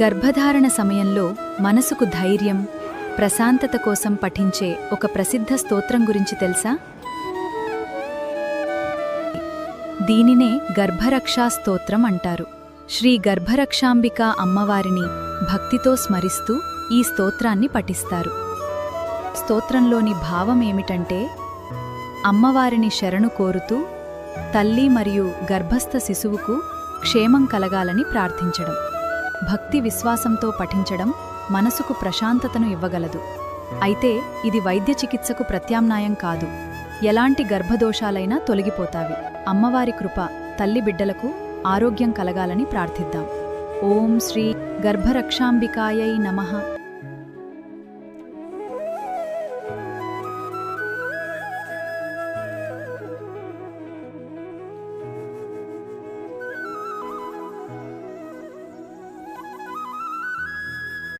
గర్భధారణ సమయంలో మనసుకు ధైర్యం, ప్రశాంతత కోసం పఠించే ఒక ప్రసిద్ధ స్తోత్రం గురించి తెలుసా? దీనినే గర్భరక్షా స్తోత్రం అంటారు. శ్రీ గర్భరక్షాంబిక అమ్మవారిని భక్తితో స్మరిస్తూ ఈ స్తోత్రాన్ని పఠిస్తారు. స్తోత్రంలోని భావమేమిటంటే, అమ్మవారిని శరణు కోరుతూ తల్లి మరియు గర్భస్థ శిశువుకు క్షేమం కలగాలని ప్రార్థించడం. భక్తి విశ్వాసంతో పఠించడం మనసుకు ప్రశాంతతను ఇవ్వగలదు. అయితే ఇది వైద్య చికిత్సకు ప్రత్యామ్నాయం కాదు. ఎలాంటి గర్భదోషాలైనా తొలగిపోతావి. అమ్మవారి కృప తల్లి బిడ్డలకు ఆరోగ్యం కలగాలని ప్రార్థిద్దాం. ఓం శ్రీ గర్భరక్షాంబికాయై నమః.